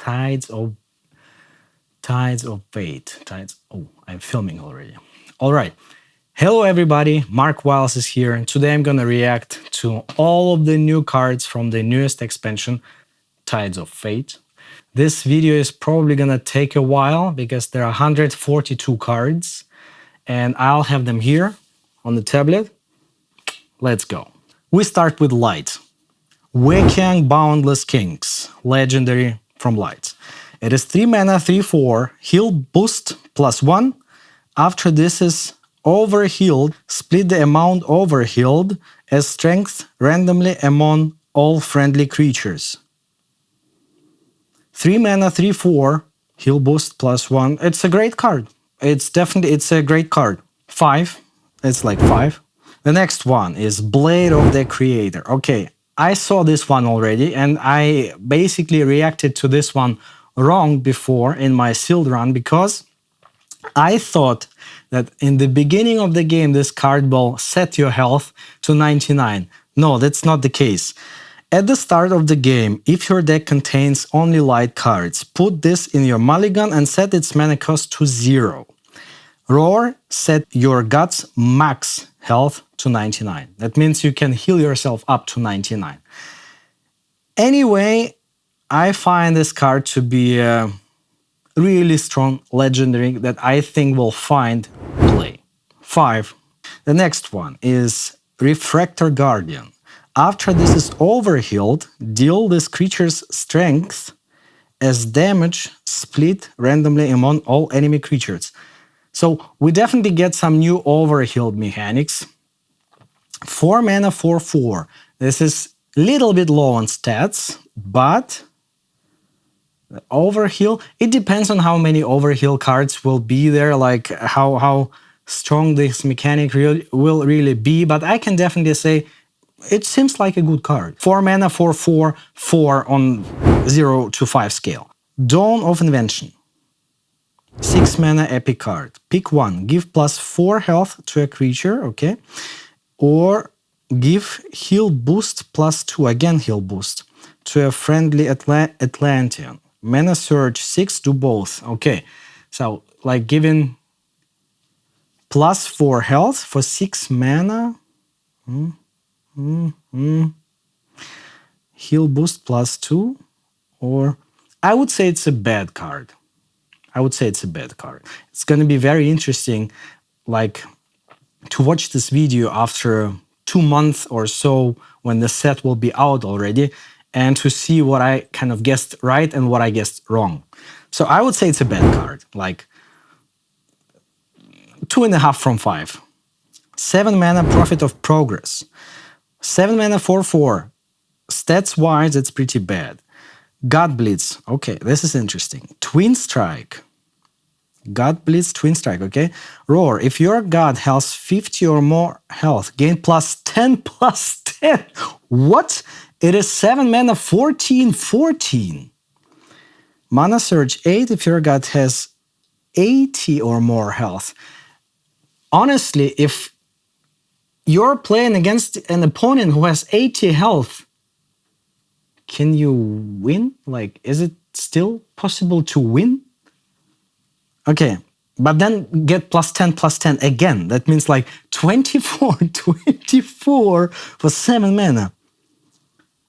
Tides of Fate. Oh, I'm filming already. All right. Hello, everybody. Mark Wiles is here. And today I'm going to react to all of the new cards from the newest expansion, Tides of Fate. This video is probably going to take a while because there are 142 cards. And I'll have them here on the tablet. Let's go. We start with Light. Wekang Boundless Kings, legendary from Light. It is 3 mana, 3/4, heal boost +1. After this is overhealed, split the amount overhealed as strength randomly among all friendly creatures. 3 mana, 3/4, heal boost +1. It's a great card. It's a great card. 5. It's like 5. The next one is Blade of the Creator. Okay, I saw this one already, and I basically reacted to this one wrong before in my sealed run because I thought that in the beginning of the game this card will set your health to 99. No, that's not the case. At the start of the game, if your deck contains only light cards, put this in your mulligan and set its mana cost to 0. Roar, set your God's max health to 99. That means you can heal yourself up to 99. Anyway, I find this card to be a really strong legendary that I think will find play. 5. The next one is Refractor Guardian. After this is overhealed, deal this creature's strength as damage split randomly among all enemy creatures. So we definitely get some new overhealed mechanics. 4 mana, 4/4. This is a little bit low on stats, but overheal, it depends on how many overheal cards will be there, like how strong this mechanic will really be, but I can definitely say it seems like a good card. 4 mana, 4/4, 4 on 0 to 5 scale. Dawn of Invention. 6 mana epic card. Pick one. Give +4 health to a creature, okay? Or give heal boost +2, again heal boost, to a friendly Atlantean. Mana Surge 6, do both. Okay, so like giving +4 health for 6 mana. Heal boost +2, or I would say it's a bad card. It's going to be very interesting, like, to watch this video after 2 months or so when the set will be out already, and to see what I kind of guessed right and what I guessed wrong. So I would say it's a bad card, like 2.5 from 5. 7 mana Prophet of Progress. 7 mana 4/4. Stats-wise, it's pretty bad. God Blitz. Okay, this is interesting. Twin Strike. God Blitz, Twin Strike, okay? Roar. If your god has 50 or more health, gain +10. What? It is 7 mana, 14/14. Mana Surge 8 if your god has 80 or more health. Honestly, if you're playing against an opponent who has 80 health, can you win? Like, is it still possible to win? Okay, but then get +10 again. That means like 24 for 7 mana.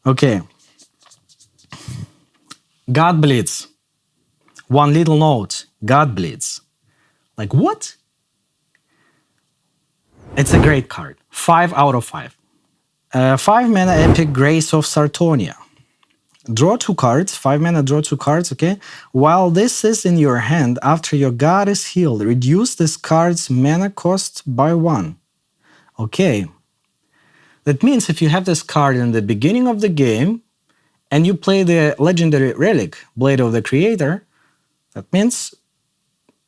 Okay. God Blitz. One little note. God Blitz. Like, what? It's a great card. 5 out of 5. 5 mana Epic Grace of Sartonia. Draw 2 cards. 5 mana, draw 2 cards, okay? While this is in your hand, after your god is healed, reduce this card's mana cost by 1. Okay. That means if you have this card in the beginning of the game, and you play the legendary relic, Blade of the Creator, that means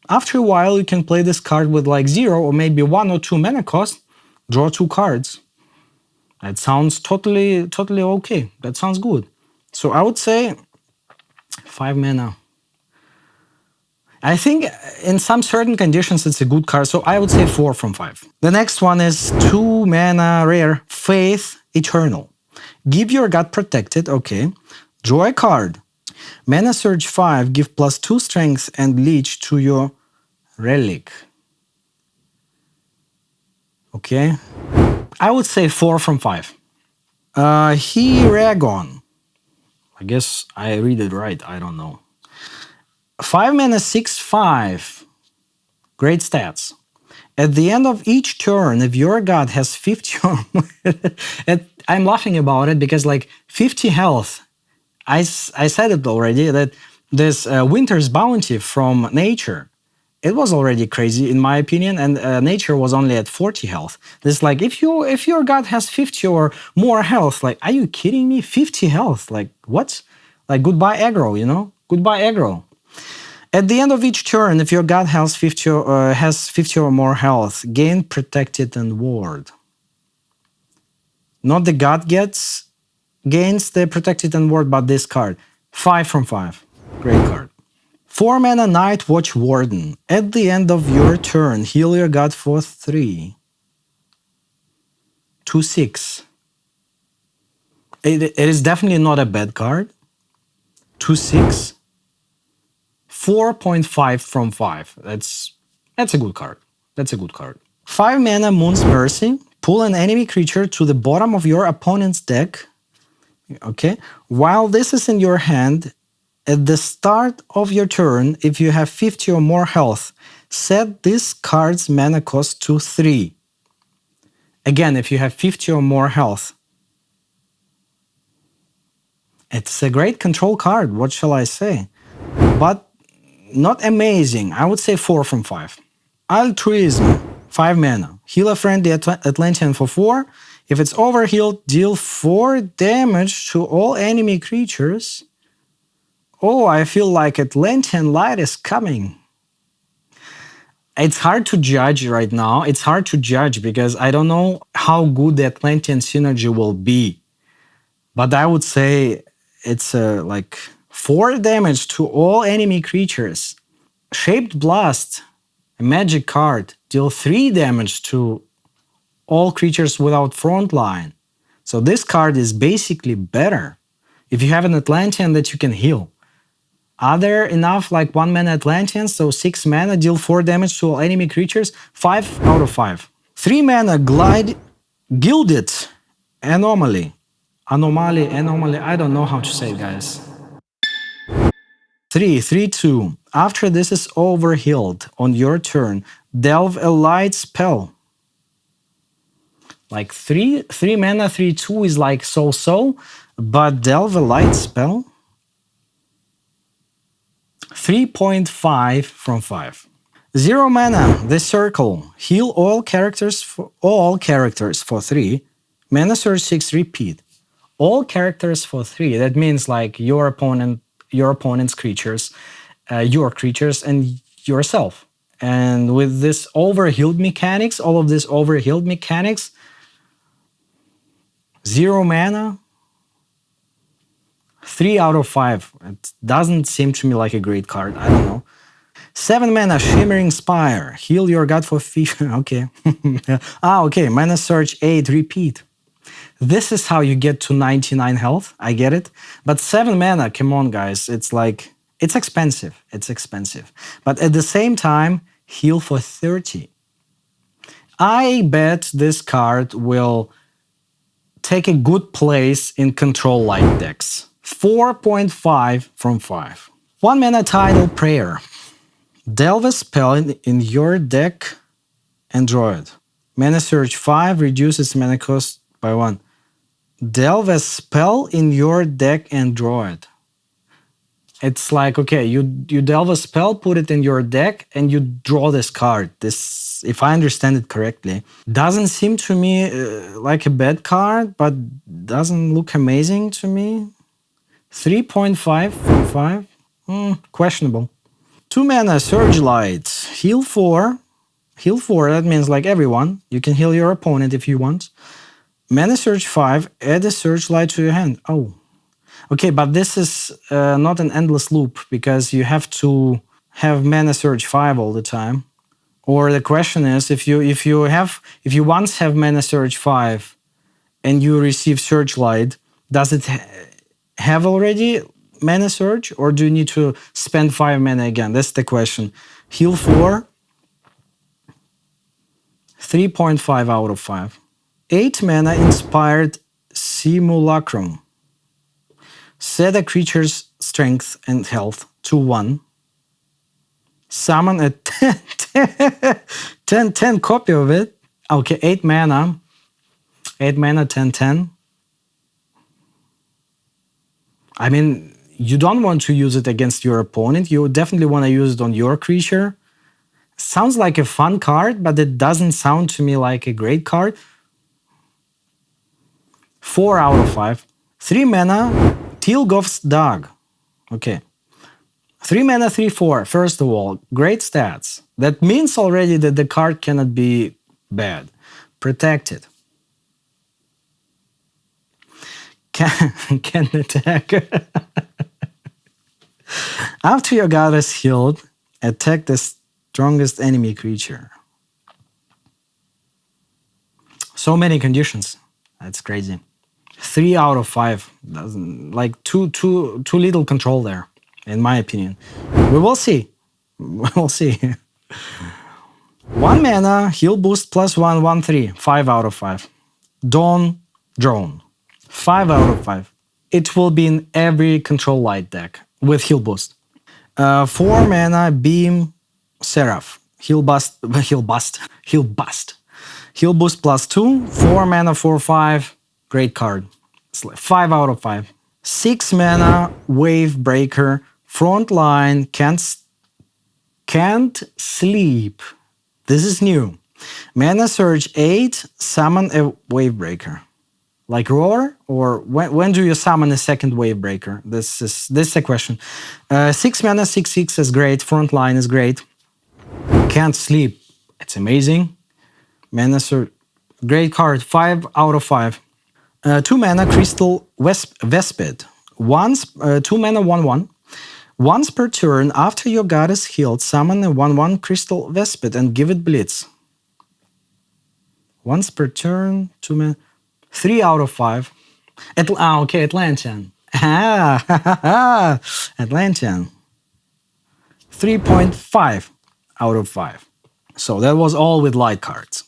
after a while you can play this card with like 0 or maybe 1 or 2 mana cost, draw 2 cards. That sounds totally okay. That sounds good. So I would say 5 mana. I think in some certain conditions it's a good card, so I would say 4 from 5. The next one is 2 mana rare, Faith Eternal. Give your god protected, okay. Draw a card. Mana Surge 5, give +2 strength and leech to your relic. Okay. I would say 4 from 5. Hiragon. I guess I read it right. I don't know. 5 mana 6/5. Great stats. At the end of each turn, if your god has 50 or more, I'm laughing about it because like 50 health. I said it already that this Winter's Bounty from nature, it was already crazy in my opinion, and nature was only at 40 health. This like if your god has 50 or more health, like are you kidding me? 50 health, like what? Like goodbye aggro, you know? Goodbye aggro. At the end of each turn, if your god has 50 or more health, gain protected and ward. Not the god gains the protected and ward, but this card. 5 from 5. Great card. 4 mana Night Watch Warden. At the end of your turn, heal your god for 3. 2/6. It is definitely not a bad card. 2/6. 4.5 from 5. That's a good card. That's a good card. 5 mana Moon's Mercy. Pull an enemy creature to the bottom of your opponent's deck. Okay. While this is in your hand, at the start of your turn, if you have 50 or more health, set this card's mana cost to 3. Again, if you have 50 or more health. It's a great control card, what shall I say? But not amazing. I would say 4 from 5. Altruism, 5 mana. Heal a friendly Atlantean for 4. If it's overhealed, deal 4 damage to all enemy creatures. Oh, I feel like Atlantean Light is coming. It's hard to judge right now. It's hard to judge because I don't know how good the Atlantean synergy will be. But I would say it's like 4 damage to all enemy creatures. Shaped Blast, a magic card, deal 3 damage to all creatures without front line. So this card is basically better if you have an Atlantean that you can heal. Are there enough like 1 mana Atlanteans? So 6 mana, deal 4 damage to all enemy creatures? 5 out of 5. 3 mana Gilded Anomaly. Anomaly, I don't know how to say it, guys. 3/2. After this is overhealed on your turn, delve a light spell. Like 3 mana 3/2 is like so, but delve a light spell. 3.5 from 5. 0 mana, the circle. Heal all characters for 3. Mana Surge 6, repeat. All characters for 3. That means like your opponent's creatures, your creatures, and yourself. And with this overhealed mechanics, all of this overhealed mechanics, 0 mana, 3 out of 5. It doesn't seem to me like a great card. I don't know. 7 mana Shimmering Spire. Heal your god for 50. Okay. Okay. Mana Surge 8. Repeat. This is how you get to 99 health. I get it. But 7 mana, come on, guys. It's like, it's expensive. It's expensive. But at the same time, heal for 30. I bet this card will take a good place in control light decks. 4.5 from 5. 1 mana Tidal Prayer. Delve a spell in your deck and draw it. Mana Surge 5 reduces mana cost by 1. Delve a spell in your deck and draw it. It's like, okay, you delve a spell, put it in your deck, and you draw this card. This, if I understand it correctly, doesn't seem to me like a bad card, but doesn't look amazing to me. 3.5 from 5? Questionable. 2 mana Surge Light. Heal 4. Heal 4, that means like everyone. You can heal your opponent if you want. Mana Surge 5, add a Surge Light to your hand. Oh. Okay, but this is not an endless loop because you have to have Mana Surge 5 all the time. Or the question is, if you once have Mana Surge 5 and you receive Surge Light, does it have already mana surge, or do you need to spend 5 mana again? That's the question. Heal 4, 3.5 out of 5. 8 mana inspired simulacrum. Set a creature's strength and health to 1. Summon a 10 copy of it. Okay, 8 mana. 8 mana, 10. I mean, you don't want to use it against your opponent. You definitely want to use it on your creature. Sounds like a fun card, but it doesn't sound to me like a great card. 4 out of 5. 3 mana, Tilgov's Dog. Okay. 3 mana, 3/4. First of all, great stats. That means already that the card cannot be bad. Protected. Can attack. After your god is healed, attack the strongest enemy creature. So many conditions. That's crazy. 3 out of 5. Doesn't like too little control there, in my opinion. We will see. We'll see. 1 mana, heal boost +1, 1/3. 5 out of 5. Dawn Drone. 5 out of 5. It will be in every control light deck with heal boost. 4 mana, Beam Seraph. Heal boost. Heal boost. Heal boost +2. 4 mana, 4/5. Great card. 5 out of 5. 6 mana, Wave Breaker. Front line, can't sleep. This is new. Mana Surge 8. Summon a Wave Breaker. Like Roar, or when do you summon a second Wave Breaker? This is a question. 6 mana, 6/6 is great. Front line is great. Can't sleep. It's amazing. Mana Surge, great card. 5 out of 5. 2 mana, Crystal Vespid. 2 mana, 1/1. Once per turn, after your god is healed, summon a 1/1 Crystal Vespid and give it Blitz. Once per turn, 2 mana. 3 out of 5. Okay, Atlantean. Atlantean. 3.5 out of 5. So that was all with light cards.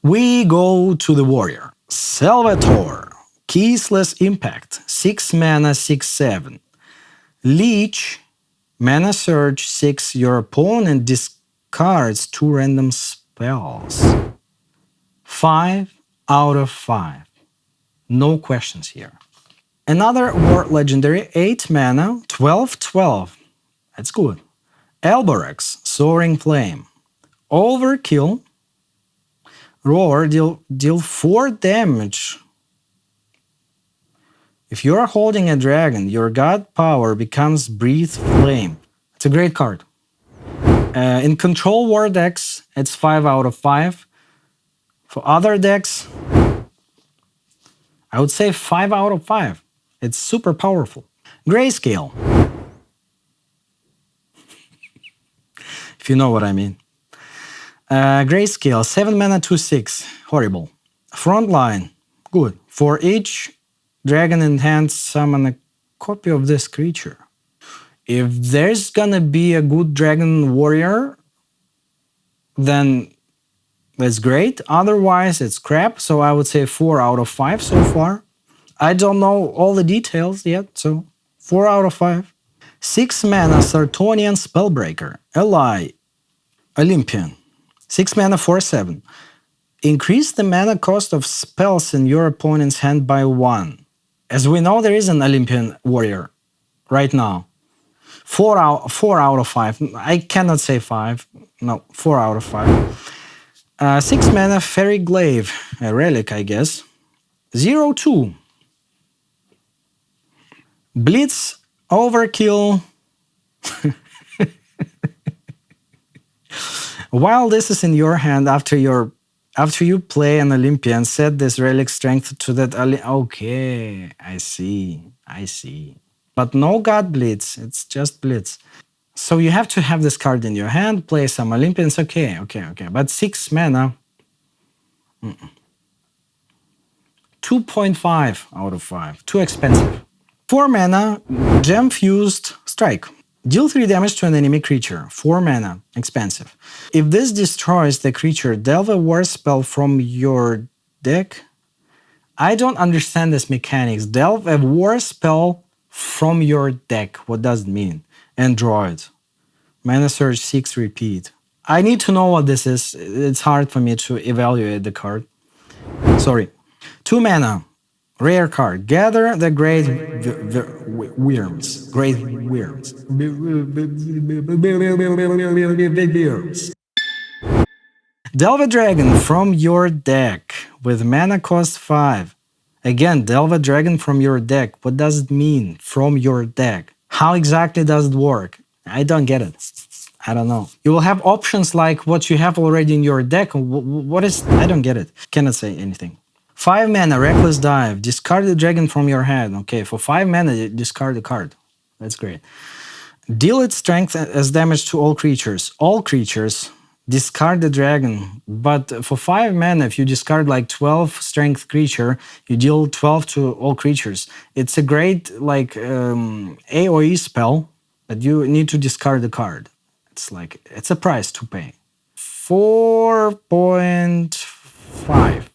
We go to the warrior. Salvatore. Keyless Impact. 6 mana, 6/7. Leech. Mana Surge 6. Your opponent discards 2 random spells. 5 out of 5. No questions here. Another War Legendary, 8 mana, 12/12. That's good. Elborex, Soaring Flame. Overkill. Roar, deal 4 damage. If you are holding a dragon, your god power becomes Breathe Flame. It's a great card. In Control War decks, it's 5 out of 5. For other decks, I would say 5 out of 5. It's super powerful. Grayscale. If you know what I mean. Grayscale, 7 mana, 2/6. Horrible. Frontline, good. For each dragon in hand, summon a copy of this creature. If there's gonna be a good dragon warrior, then that's great. Otherwise, it's crap. So I would say 4 out of 5 so far. I don't know all the details yet, so 4 out of 5. 6 mana, Sartonian Spellbreaker. Ally, Olympian. 6 mana, 4/7. Increase the mana cost of spells in your opponent's hand by 1. As we know, there is an Olympian warrior right now. 4 out of 5. I cannot say 5. No, 4 out of 5. 6 mana, Fairy Glaive. A relic, I guess. 0/2. Blitz, Overkill. While this is in your hand, after you play an Olympian, set this relic strength to that. Okay, I see. But no God Blitz, it's just Blitz. So you have to have this card in your hand, play some Olympians. Okay. But 6 mana. 2.5 out of 5. Too expensive. 4 mana, Gem Fused Strike. Deal 3 damage to an enemy creature. 4 mana, expensive. If this destroys the creature, delve a war spell from your deck. I don't understand this mechanics. Delve a war spell from your deck. What does it mean? And draw it. Mana Surge 6, repeat. I need to know what this is. It's hard for me to evaluate the card. Sorry. 2 mana. Rare card. Gather the great worms. Great worms. Delve a dragon from your deck with mana cost 5. Again, delve a dragon from your deck. What does it mean? From your deck. How exactly does it work? I don't get it. I don't know. You will have options like what you have already in your deck. What is... I don't get it. Cannot say anything. 5 mana, Reckless Dive. Discard the dragon from your hand. Okay, for 5 mana, discard the card. That's great. Deal its strength as damage to all creatures. All creatures. Discard the dragon. But for 5 mana, if you discard like 12 strength creature, you deal 12 to all creatures. It's a great like AoE spell, but you need to discard the card. It's like, it's a price to pay. 4.5.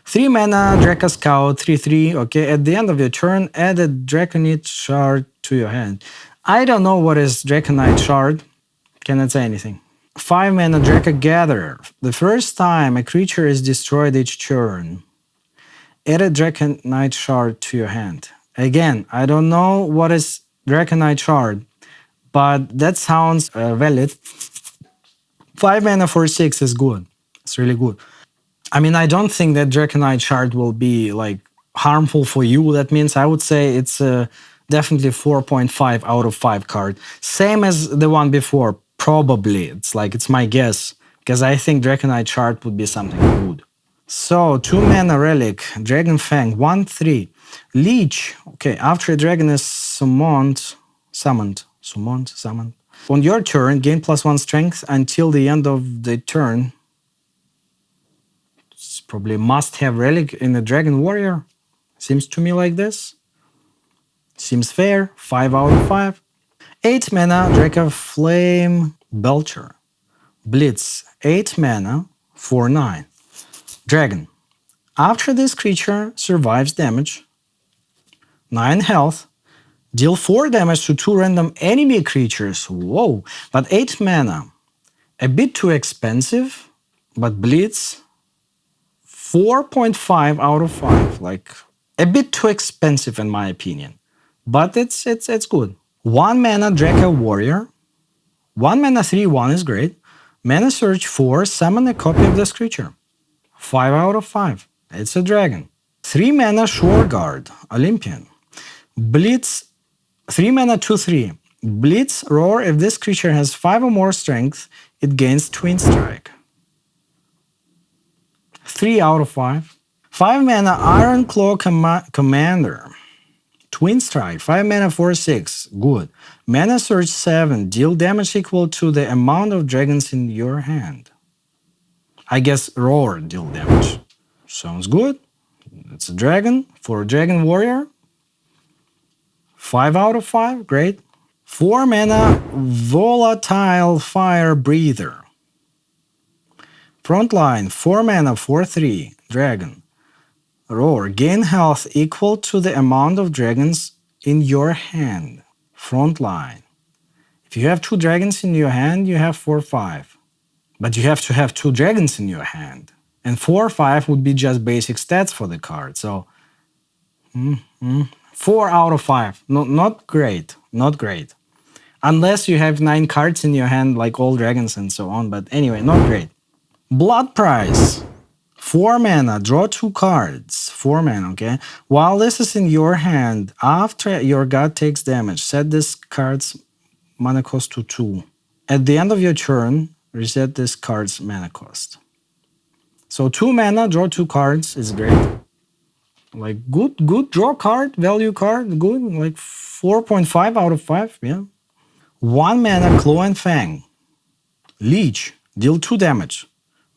3 mana, Draco Scout, 3/3. Okay, at the end of your turn, add a Draconite shard to your hand. I don't know what is Draconite shard. Cannot say anything. 5 mana, Draco Gatherer. The first time a creature is destroyed each turn, add a Draconite shard to your hand. Again, I don't know what is Draconite shard, but that sounds valid. 5 mana for 6 is good. It's really good. I mean, I don't think that Draconite Shard will be like harmful for you. That means I would say it's definitely 4.5 out of 5 card. Same as the one before, probably. It's like, it's my guess, because I think Draconite Shard would be something good. So, 2 mana Relic, Dragon Fang, 1/3. Leech. Okay, after a dragon is summoned. On your turn, gain +1 strength until the end of the turn. Probably must have relic in a dragon warrior. Seems to me like this. Seems fair. 5 out of 5. 8 mana, Draco Flame Belcher. Blitz. 8 mana, 4/9. Dragon. After this creature survives damage, 9 health, deal 4 damage to 2 random enemy creatures. Whoa. But 8 mana. A bit too expensive, but Blitz. 4.5 out of 5, like a bit too expensive in my opinion, but it's good. 1 mana Draco Warrior, 1 mana 3/1 is great. Mana Search 4, summon a copy of this creature. 5 out of 5. It's a dragon. 3 mana Shore Guard, Olympian. Blitz, 3 mana 2/3. Blitz Roar. If this creature has 5 or more strength, it gains Twin Strike. 3 out of 5. 5 mana Iron Claw Commander. Twin Strike. 5 mana 4/6. Good. Mana Surge 7. Deal damage equal to the amount of dragons in your hand. I guess Roar deal damage. Sounds good. It's a dragon for a Dragon Warrior. 5 out of 5. Great. 4 mana Volatile Fire Breather. Frontline, 4 mana, 4/3, dragon. Roar, gain health equal to the amount of dragons in your hand. Frontline. If you have 2 dragons in your hand, you have 4/5. But you have to have 2 dragons in your hand. And 4/5 would be just basic stats for the card. So, 4 out of 5. No, not great. Not great. Unless you have 9 cards in your hand, like all dragons and so on. But anyway, not great. Blood Price. 4 mana, draw 2 cards. 4 mana, okay? While this is in your hand, after your god takes damage, set this card's mana cost to 2. At the end of your turn, reset this card's mana cost. So 2 mana, draw 2 cards is great. Like good draw card, value card, good. Like 4.5 out of 5, yeah. 1 mana, Claw and Fang. Leech, deal 2 damage.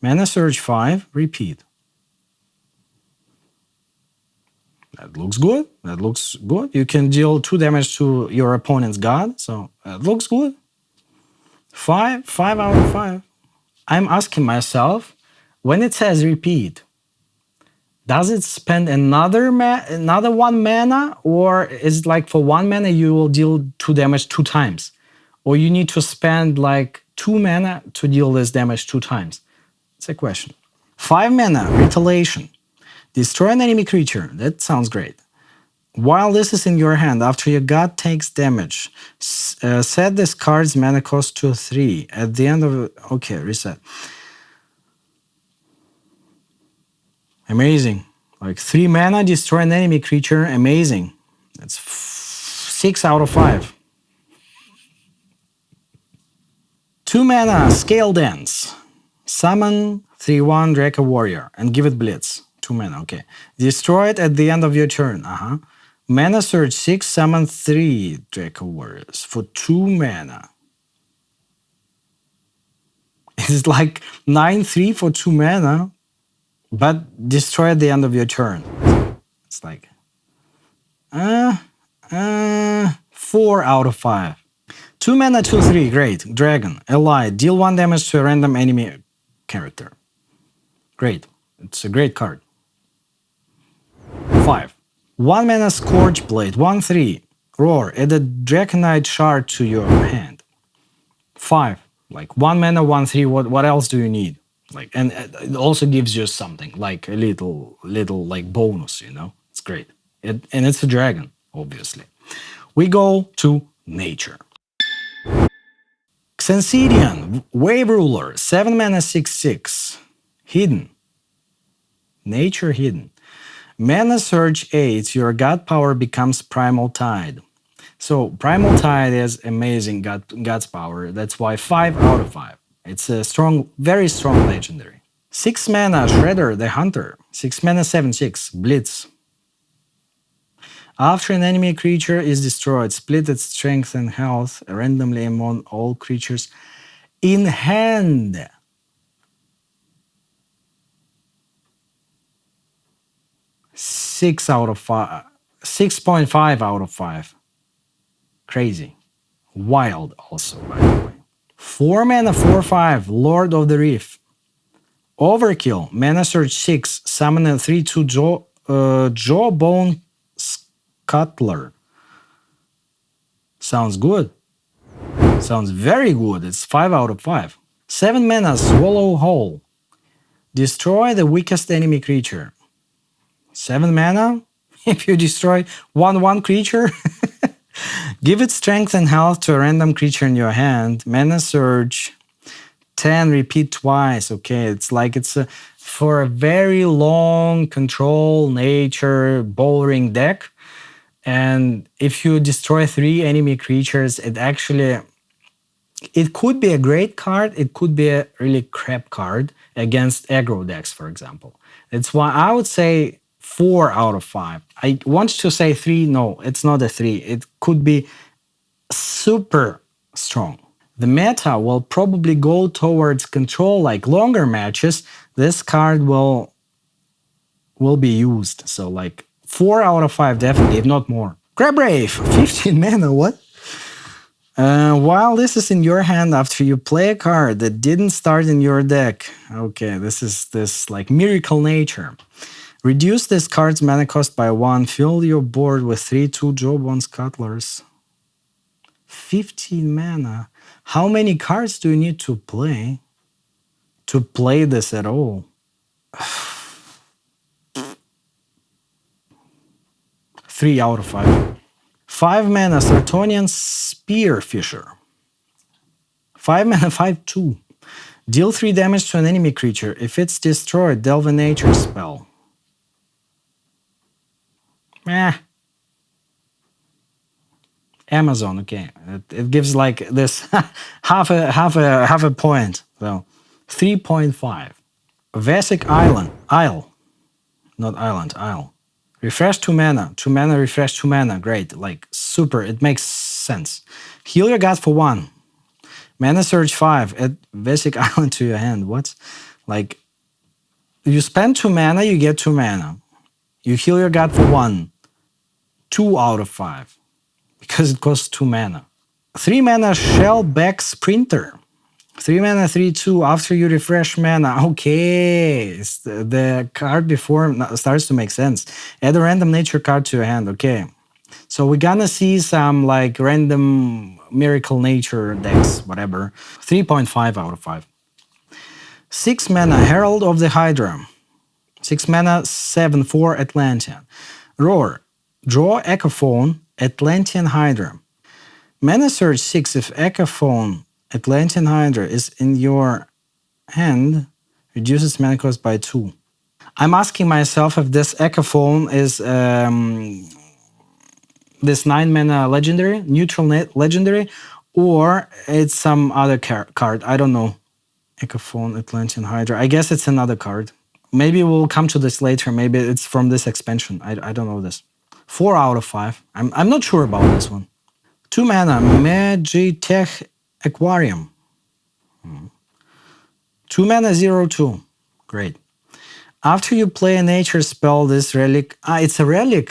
Mana Surge 5, repeat. That looks good. That looks good. You can deal 2 damage to your opponent's god. So that looks good. 5 out of 5. I'm asking myself, when it says repeat, does it spend another 1 mana, or is it like for 1 mana you will deal 2 damage 2 times, or you need to spend like 2 mana to deal this damage 2 times? It's a question. 5 mana retaliation. Destroy an enemy creature. That sounds great. While this is in your hand, after your god takes damage, set this card's mana cost to 3. At the end of... Okay, reset. Amazing. Like 3 mana, destroy an enemy creature. Amazing. That's 6 out of 5. 2 mana, Scale Dance. Summon 3/1 Draco Warrior and give it Blitz. 2 mana, okay. Destroy it at the end of your turn. Mana Surge 6, summon 3 Draco Warriors for 2 mana. It's like 9/3 for 2 mana, but destroy at the end of your turn. It's like 4 out of 5. 2 mana, 2/3, great. Dragon, ally, deal 1 damage to a random enemy character. Great, it's a great card. 5. 1 mana, Scorch Blade, 1/3, roar, add a Draconite shard to your hand. 5. Like 1 mana, 1/3, what else do you need? Like, and it also gives you something, like a little like bonus, you know? It's great. And it's a dragon, obviously. We go to nature. Xensidian, Wave Ruler, 7 mana, 6/6. Hidden. Nature hidden. Mana Surge 8, your god power becomes Primal Tide. So Primal Tide is amazing god's power. That's why 5 out of 5. It's a strong, very strong legendary. 6 mana, Shredder the Hunter. 6 mana, 7/6, Blitz. After an enemy creature is destroyed, split its strength and health randomly among all creatures in hand. Six out of 5. 6.5 out of 5. Crazy. Wild also, by the way. 4 mana, 4/5, Lord of the Reef. Overkill, Mana Surge 6, summon a 3/2 Jawbone Scuttler. Sounds good. Sounds very good. It's 5 out of 5. 7 mana, Swallow Whole. Destroy the weakest enemy creature. 7 mana? If you destroy 1/1 creature, give it strength and health to a random creature in your hand. Mana Surge 10, repeat twice. Okay, it's like it's for a very long control nature bouldering deck. And if you destroy 3 enemy creatures, it could be a great card. It could be a really crap card against aggro decks, for example. That's why I would say 4 out of 5. I want to say 3. No, it's not a 3. It could be super strong. The meta will probably go towards control, like longer matches. This card will be used. So like 4 out of 5 definitely, if not more. Crab Brave, 15 mana, what? While this is in your hand after you play a card that didn't start in your deck. Okay, this is like Miracle Nature. Reduce this card's mana cost by 1. Fill your board with 3/2 Jawbone Scuttlers. 15 mana. How many cards do you need to play this at all? 3 out of 5. 5 mana, Sartonian Spearfisher. 5 mana, 5/2. Deal 3 damage to an enemy creature. If it's destroyed, delve a nature spell. Amazon, okay. It gives like this half a point. So 3.5. Vesic Isle. Not island, Isle. Refresh 2 mana. 2 mana, refresh 2 mana. Great. Like super. It makes sense. Heal your god for 1. Mana Surge 5. Add Vesic Island to your hand. What? Like, you spend 2 mana, you get 2 mana. You heal your god for 1. 2 out of 5. Because it costs 2 mana. 3 mana Shellback Sprinter. 3 mana 3/2 after you refresh mana. Okay, the card before starts to make sense. Add a random nature card to your hand. Okay, so we're gonna see some like random miracle nature decks, whatever. 3.5 out of 5. 6 mana Herald of the Hydra. 6 mana 7/4 Atlantean. Roar. Draw Echophone Atlantean Hydra. Mana Search 6 if Echophone Atlantean Hydra is in your hand, reduces mana cost by 2. I'm asking myself if this Echophone is this 9 mana legendary, neutral legendary, or it's some other card. I don't know. Echophone Atlantean Hydra. I guess it's another card. Maybe we'll come to this later. Maybe it's from this expansion. I don't know this. 4 out of 5. I'm not sure about this one. 2 mana Magitech Aquarium. 2 mana 0/2. Great. After you play a nature spell, this relic. It's a relic.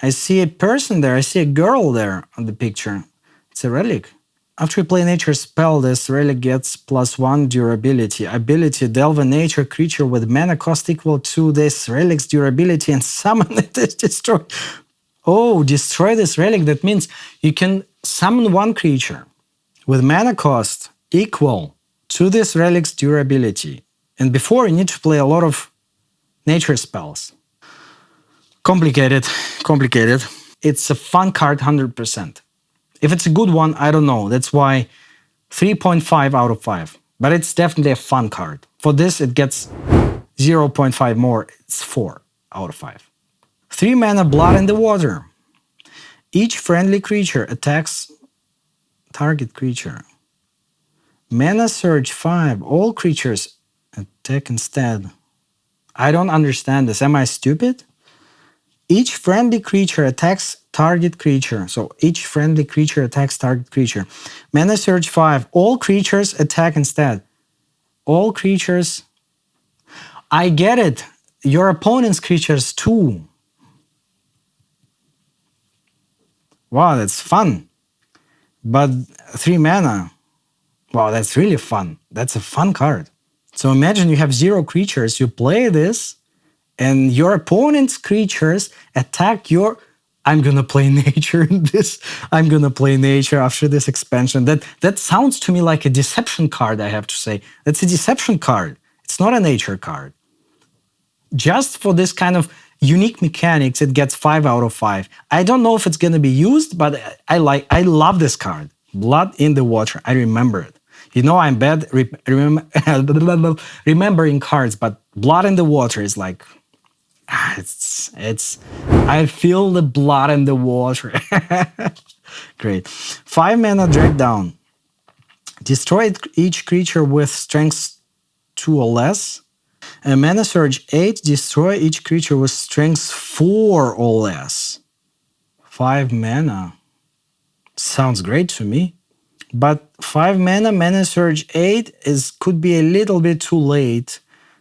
I see a person there. I see a girl there on the picture. It's a relic. After you play a nature spell, this relic gets +1 durability. Ability, delve a nature creature with mana cost equal to this relic's durability and summon it as destroy. Oh, destroy this relic. That means you can summon one creature with mana cost equal to this relic's durability. And before, you need to play a lot of nature spells. Complicated. It's a fun card, 100%. If it's a good one, I don't know. That's why 3.5 out of 5. But it's definitely a fun card. For this, it gets 0.5 more. It's 4 out of 5. 3 mana Blood in the Water. Each friendly creature attacks target creature. Mana Surge 5. All creatures attack instead. I don't understand this. Am I stupid? Each friendly creature attacks target creature. So each friendly creature attacks target creature. Mana Surge 5. All creatures attack instead. All creatures. I get it. Your opponent's creatures too. Wow, that's fun. But 3 mana. Wow, that's really fun. That's a fun card. So imagine you have 0 creatures. You play this, and your opponent's creatures attack your. I'm gonna play nature in this. I'm gonna play nature after this expansion. That sounds to me like a deception card, I have to say. That's a deception card. It's not a nature card. Just for this kind of unique mechanics, it gets 5 out of 5. I don't know if it's gonna be used, but I love this card. Blood in the Water. I remember it. You know I'm bad remembering cards, but Blood in the Water is like. It's I feel the blood in the water. Great. 5 mana Drag Down. Destroy each creature with strength 2 or less. And Mana Surge 8. Destroy each creature with strength 4 or less. 5 mana. Sounds great to me. But 5 Mana Surge 8 could be a little bit too late.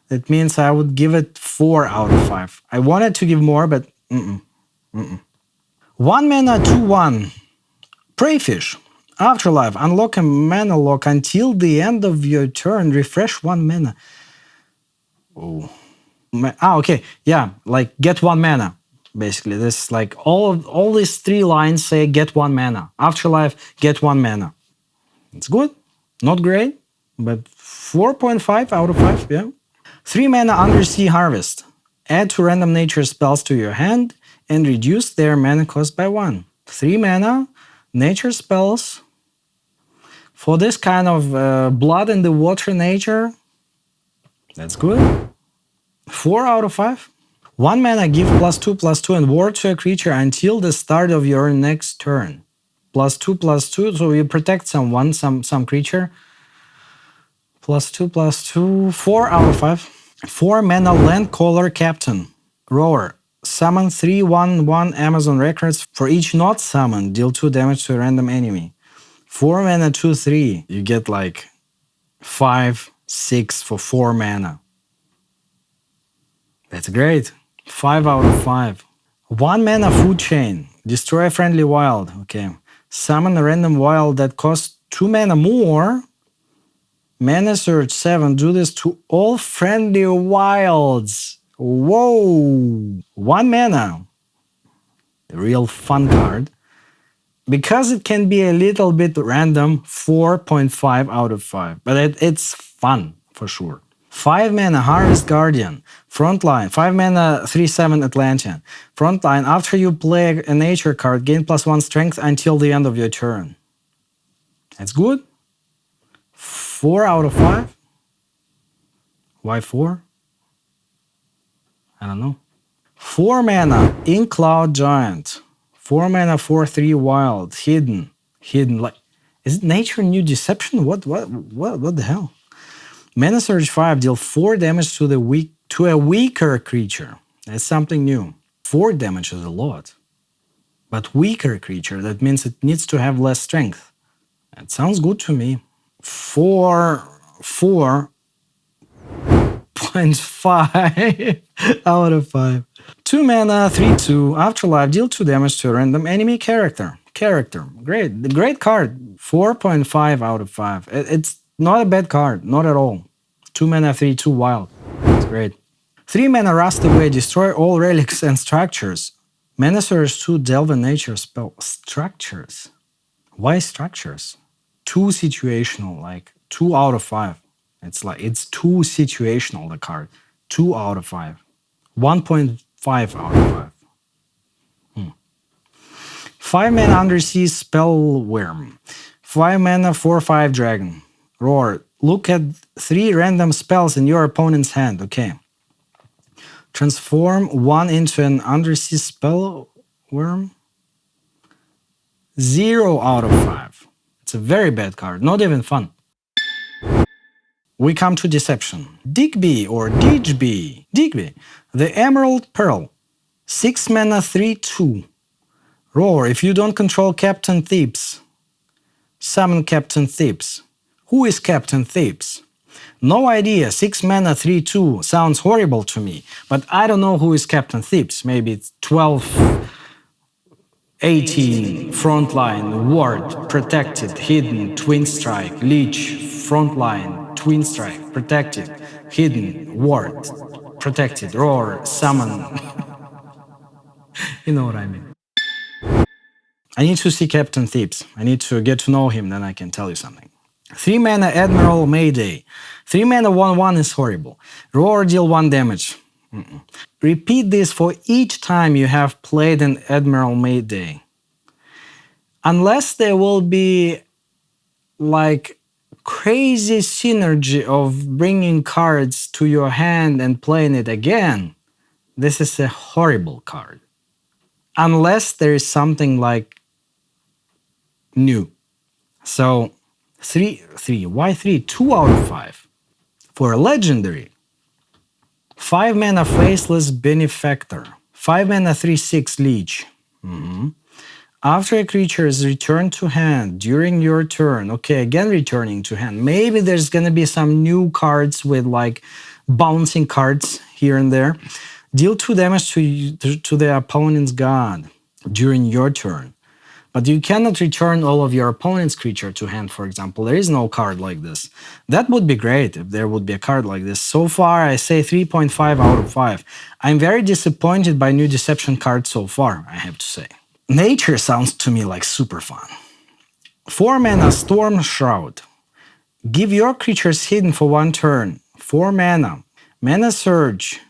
That means I would give it 4 out of 5. I wanted to give more, but 1 mana 2/1. Preyfish. Afterlife. Unlock a mana lock until the end of your turn. Refresh 1 mana. Oh. Okay. Yeah. Like get 1 mana. Basically, this like all these 3 lines say get 1 mana. Afterlife, get 1 mana. It's good. Not great, but 4.5 out of 5. Yeah. 3 mana Undersea Harvest. Add 2 random nature spells to your hand and reduce their mana cost by 1. 3 mana nature spells. For this kind of Blood in the Water nature, that's good. 4 out of 5. 1 mana give +2/+2 and ward to a creature until the start of your next turn. +2/+2, so you protect someone, some creature. +2/+2, 4 out of 5. 4 mana Landcaller Captain. Roar. Summon 3/1/1 Amazon records. For each not summoned, deal 2 damage to a random enemy. 4 mana 2/3. You get like 5/6 for 4 mana. That's great. 5 out of 5. 1 mana food chain. Destroy a friendly wild. Okay. Summon a random wild that costs 2 mana more. Mana Surge 7. Do this to all friendly wilds. Whoa. 1 mana. The real fun card. Because it can be a little bit random, 4.5 out of 5. But it's fun, for sure. 5 mana Harvest Guardian. Frontline. 5 mana 3/7 Atlantean. Frontline. After you play a nature card, gain +1 strength until the end of your turn. That's good. 4 out of 5. Why 4? I don't know. 4 mana in Cloud Giant. 4 mana 4/3 wild. Hidden. Hidden. Like, is it nature new deception? What the hell? Mana Surge 5. Deal 4 damage to a weaker creature. That's something new. 4 damage is a lot. But weaker creature, that means it needs to have less strength. That sounds good to me. 4.5 out of 5. 2 mana, 3/2. Afterlife, deal 2 damage to a random enemy character. Great card. 4.5 out of 5. It's not a bad card, not at all. 2 mana, 3/2 wild. It's great. 3 mana, Rust Away, destroy all relics and structures. Mana Surge 2, delve a nature spell. Structures. Why structures? 2 situational, like 2 out of 5. It's 2 situational, the card. 2 out of 5. 1.5 out of 5. 5 mana Undersea Spellworm. 5 mana 4/5 Dragon. Roar. Look at 3 random spells in your opponent's hand. Okay. Transform 1 into an Undersea Spellworm. 0 out of 5. It's a very bad card. Not even fun. We come to Deception. Digby or Digby. Digby. The Emerald Pearl. 6 mana 3/2. Roar. If you don't control Captain Thebes, summon Captain Thebes. Who is Captain Thebes? No idea. 6 mana 3/2 sounds horrible to me, but I don't know who is Captain Thebes. Maybe it's 12, 18, frontline, ward, protected, hidden, twin strike, leech, frontline, twin strike, protected, hidden, ward, protected, roar, summon. You know what I mean. I need to see Captain Thebes. I need to get to know him, then I can tell you something. 3 mana Admiral Mayday. 3 mana 1/1 is horrible. Roar, deal 1 damage. Repeat this for each time you have played an Admiral Mayday. Unless there will be like crazy synergy of bringing cards to your hand and playing it again, this is a horrible card. Unless there is something like new. So 3. Why 3? 2 out of 5. For a legendary. 5 mana Faceless Benefactor. 5 mana 3/6 Leech. After a creature is returned to hand during your turn. Okay, again returning to hand. Maybe there's gonna be some new cards with like bouncing cards here and there. Deal 2 damage to the opponent's god during your turn. But you cannot return all of your opponent's creature to hand, for example. There is no card like this. That would be great if there would be a card like this. So far, I say 3.5 out of 5. I'm very disappointed by new Deception cards so far, I have to say. Nature sounds to me like super fun. 4 mana Storm Shroud. Give your creatures hidden for 1 turn. 4 mana. Mana Surge.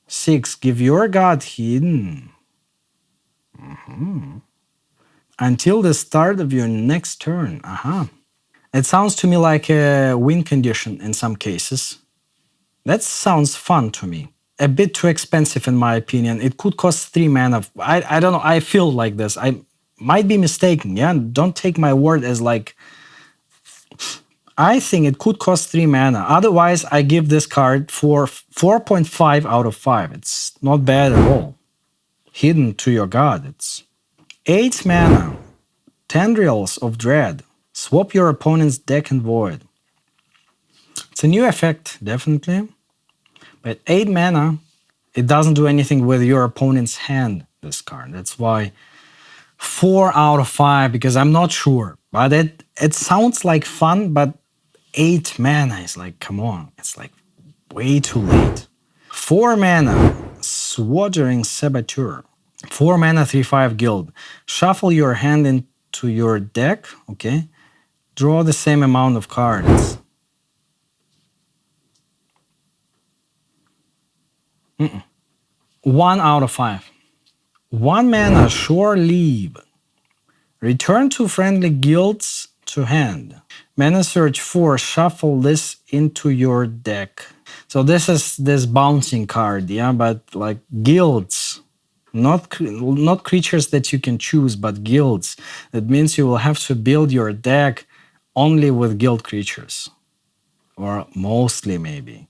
6. Give your god hidden. Until the start of your next turn. It sounds to me like a win condition in some cases. That sounds fun to me. A bit too expensive in my opinion. It could cost 3 mana. I don't know. I feel like this. I might be mistaken. Yeah, don't take my word as like... I think it could cost 3 mana. Otherwise, I give this card for 4.5 out of 5. It's not bad at all. Hidden to your god. It's 8 mana, Tendrils of Dread. Swap your opponent's deck and void. It's a new effect, definitely. But 8 mana, it doesn't do anything with your opponent's hand, this card. That's why 4 out of 5, because I'm not sure. But it sounds like fun, but 8 mana is like, come on. It's like way too late. 4 mana, Swordering Saboteur. 4 mana, 3/5 guild. Shuffle your hand into your deck, okay? Draw the same amount of cards. 1 out of 5. 1 mana, Shore Leave. Return 2 friendly guilds to hand. Mana Search 4, shuffle this into your deck. So this is this bouncing card, yeah, but like guilds. Not creatures that you can choose, but guilds. That means you will have to build your deck only with guild creatures. Or mostly, maybe.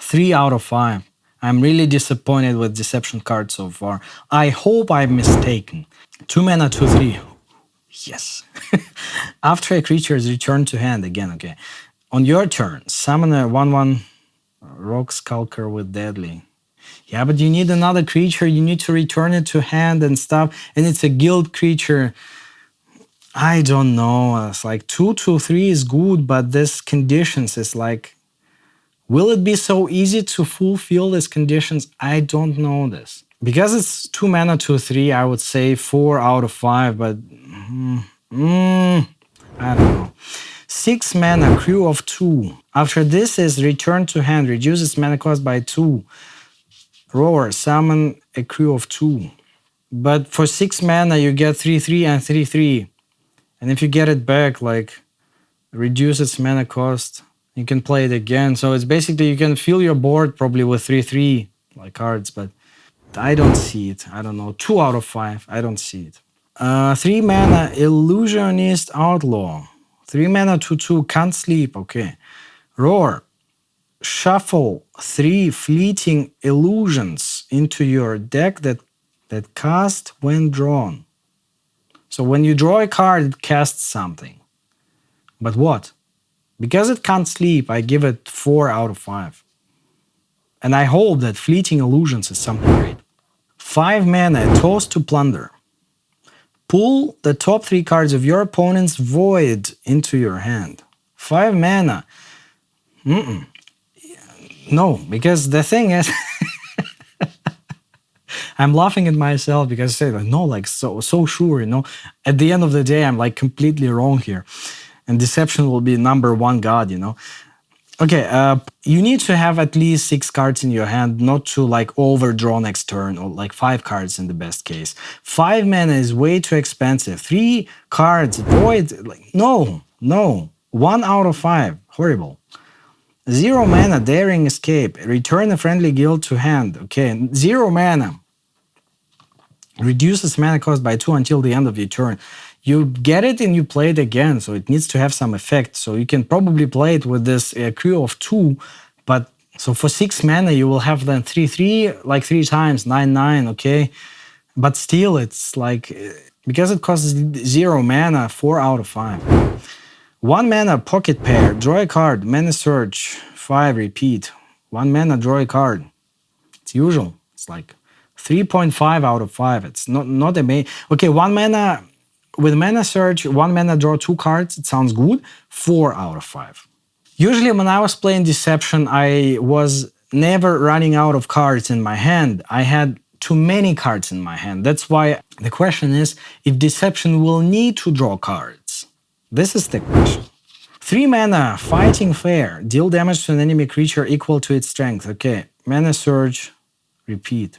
3 out of 5. I'm really disappointed with Deception cards so far. I hope I'm mistaken. 2 mana, 2/3. Yes. After a creature is returned to hand, again, okay. On your turn, summon a 1/1 Rock Skulker with Deadly. Yeah, but you need another creature, you need to return it to hand and stuff, and it's a guild creature. I don't know. It's like 2/3 is good, but this conditions is like, will it be so easy to fulfill these conditions? I don't know this. Because it's 2 mana, 2/3, I would say 4 out of 5, but I don't know. 6 mana, Crew of 2. After this is return to hand, reduces mana cost by 2. Roar, summon a Crew of 2. But for 6 mana, you get 3/3 and 3/3. And if you get it back, like, reduce its mana cost, you can play it again. So it's basically, you can fill your board probably with 3/3 like cards, but I don't see it. I don't know. 2 out of 5. I don't see it. 3 mana, Illusionist Outlaw. 3 mana, 2/2, can't sleep. Okay. Roar. Shuffle 3 fleeting illusions into your deck that cast when drawn. So when you draw a card, it casts something. But what? Because it can't sleep, I give it 4 out of 5. And I hope that fleeting illusions is something great. 5 mana, Toast to Plunder. Pull the top 3 cards of your opponent's void into your hand. 5 mana. No, because the thing is, I'm laughing at myself because I say, like, no, like, so sure, you know. At the end of the day, I'm like completely wrong here. And Deception will be #1 god, you know. Okay, you need to have at least 6 cards in your hand, not to like overdraw next turn, or like 5 cards in the best case. 5 mana is way too expensive. 3 cards, void, like, no. 1 out of 5, horrible. 0 mana, Daring Escape. Return a friendly guild to hand. Okay, 0 mana. Reduces mana cost by 2 until the end of your turn. You get it and you play it again, so it needs to have some effect. So you can probably play it with this Crew of 2, but so for 6 mana you will have then 3/3 like 3 times, 9/9, okay? But still, it's like, because it costs 0 mana, 4 out of 5. 1 mana, Pocket Pair. Draw a card. Mana Search 5, repeat. 1 mana, draw a card. It's usual. It's like 3.5 out of 5. It's not amazing. Okay, 1 mana with Mana Search, 1 mana, draw 2 cards. It sounds good. 4 out of 5. Usually when I was playing Deception, I was never running out of cards in my hand. I had too many cards in my hand. That's why the question is if Deception will need to draw cards. This is the question. 3 mana, Fighting Fair. Deal damage to an enemy creature equal to its strength. Okay, Mana Search, repeat.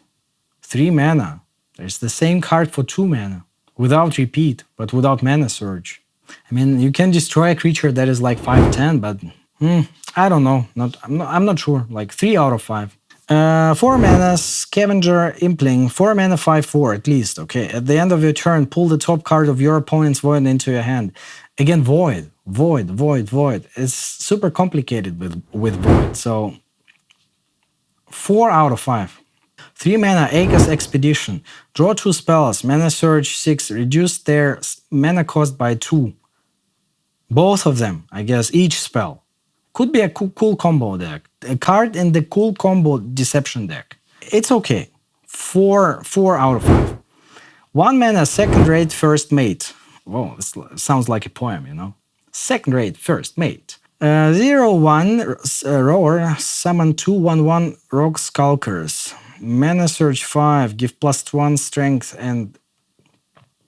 3 mana. There's the same card for 2 mana. Without repeat, but without Mana Search. I mean, you can destroy a creature that is like 5/10, but I don't know. I'm not sure. Like 3 out of 5. 4 mana, Scavenger Impling. 4 mana, 5/4 at least. Okay, at the end of your turn, pull the top card of your opponent's void into your hand. Again, void. It's super complicated with void. So 4 out of 5. 3 mana, Aegis Expedition. Draw 2 spells. Mana Search 6. Reduce their mana cost by 2. Both of them, I guess, each spell. Could be a cool combo deck. A card in the cool combo Deception deck. it's okay. Four out of 5. 1 mana, second rate, first mate. Whoa, this sounds like a poem, you know? Second rate, first mate. 0/1 roar, summon 2/1/1 rogue skulkers. Mana search 5, give +1 strength and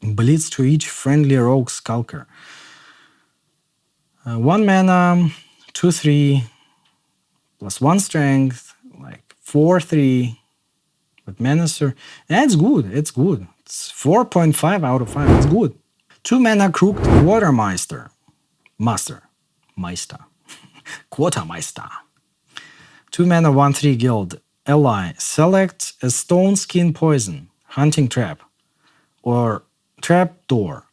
bleeds to each friendly rogue skulker. 1 mana, 2/3, +1 strength, like 4/3. But mana search, it's good, it's good. It's 4.5 out of 5, it's good. 2 mana crooked Quartermeister. Meister. Quartermeister. 2 mana 1/3 guild. Ally. Select a stone skin poison, hunting trap, or trap door,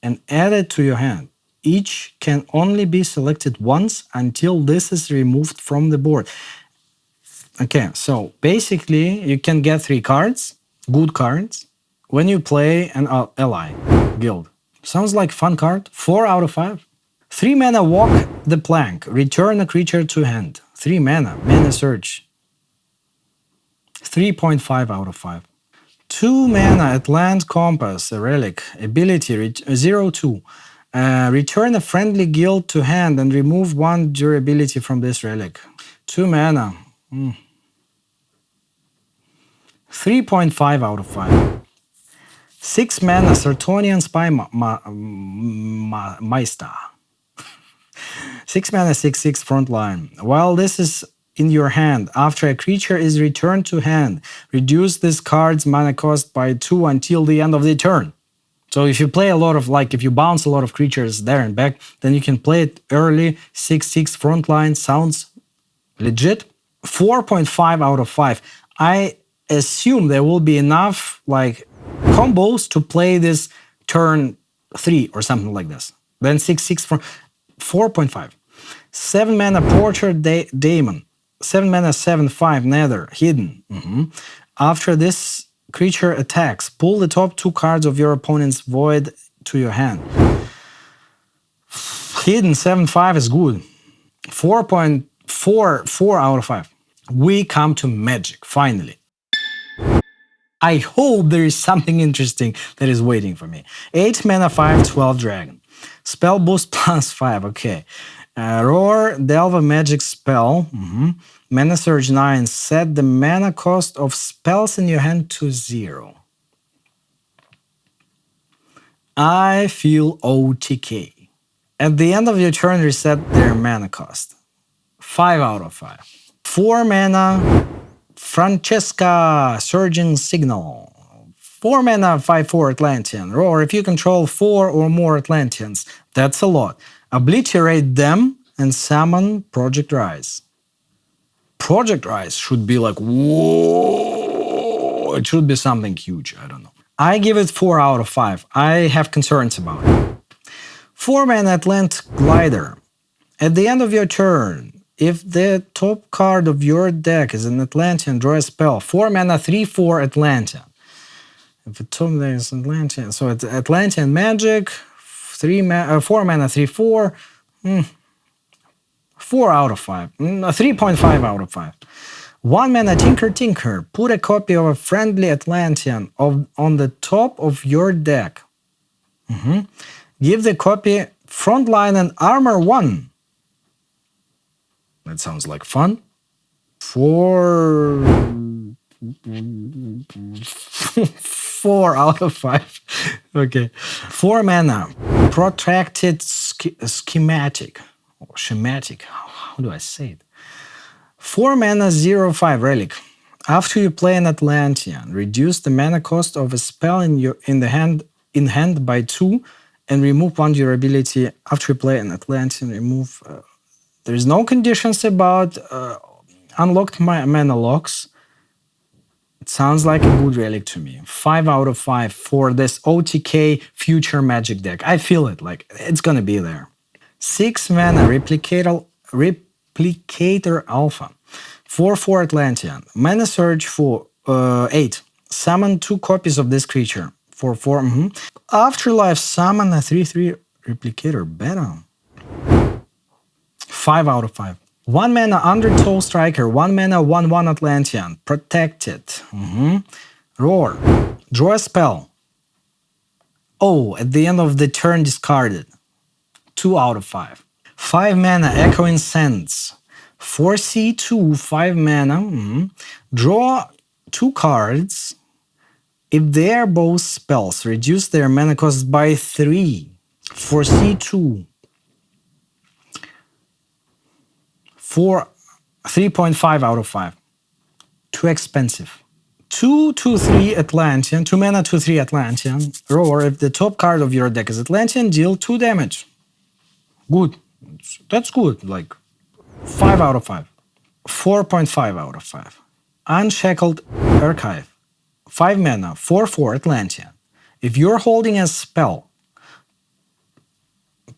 and add it to your hand. Each can only be selected once until this is removed from the board. Okay, so basically you can get 3 cards, good cards, when you play an ally guild. Sounds like fun card. 4 out of 5. 3 mana walk the plank. Return a creature to hand. 3 mana. Mana search. 3.5 out of 5. 2 mana Atlant Compass, a relic. Ability 0/2. Return a friendly guild to hand and remove 1 durability from this relic. 2 mana. 3.5 out of 5. 6 mana Sartonian Spy Meister. 6 mana 6/6 frontline. While this is in your hand, after a creature is returned to hand, reduce this card's mana cost by 2 until the end of the turn. So if you play a lot of, like, if you bounce a lot of creatures there and back, then you can play it early. 6/6 frontline sounds legit. 4.5 out of 5. I assume there will be enough, like, combos to play this turn 3 or something like this. Then 6/6 from 4.5. 7 mana Portrait Daemon. 7 mana 7/5 Nether Hidden. After this creature attacks, pull the top 2 cards of your opponent's void to your hand. Hidden 7/5 is good. 4.4 out of 5. We come to Magic, finally. I hope there is something interesting that is waiting for me. 8 mana 5/12 Dragon. Spell boost +5, okay. Roar, delve a magic spell. Mana surge 9. Set the mana cost of spells in your hand to 0. I feel OTK. At the end of your turn, reset their mana cost. 5 out of 5. 4 mana Francesca, Surging Signal. 4 mana 5/4 Atlantean. Roar, if you control 4 or more Atlanteans, that's a lot. Obliterate them and summon Project Rise. Project Rise should be like, whoa, it should be something huge, I don't know. I give it 4 out of 5. I have concerns about it. 4 mana Atlant Glider. At the end of your turn, if the top card of your deck is an Atlantean, draw a spell. 4 mana 3/4 Atlantean. If the top there is Atlantean, so it's Atlantean magic. 4 mana 3/4. 4 out of 5. 3.5 out of 5. 1 mana Tinker. Put a copy of a friendly Atlantean on the top of your deck. Give the copy frontline and armor 1. That sounds like fun. 4 out of 5. Okay. 4 mana. Protracted Schematic. Or Schematic. How do I say it? 4 mana 0/5 Relic. After you play an Atlantean, reduce the mana cost of a spell in hand by 2 and remove 1 durability. After you play an Atlantean, remove... There's no conditions about unlocked mana locks. It sounds like a good relic to me. 5 out of 5 for this OTK future Magic deck. I feel it, like it's gonna be there. 6 mana Replicator Alpha. 4/4 Atlantean. Mana Surge for 8. Summon 2 copies of this creature. 4/4. Afterlife summon a 3/3 Replicator. Better. 5 out of 5. 1 mana Undertow Striker, 1 mana 1/1 Atlantean, protected. Roar. Draw a spell. Oh, at the end of the turn discarded. 2 out of 5. 5 mana Echoing Sands. 4/2, 5 mana. Draw 2 cards. If they are both spells, reduce their mana cost by 3. 4/2. 3.5 out of 5. Too expensive. 2/3 Atlantean, 2 mana 2/3 Atlantean. Roar, if the top card of your deck is Atlantean, deal 2 damage. Good. That's good. Like 5 out of 5. 4.5 out of 5. Unshackled Archive. 5 mana, 4/4 Atlantean. If you're holding a spell,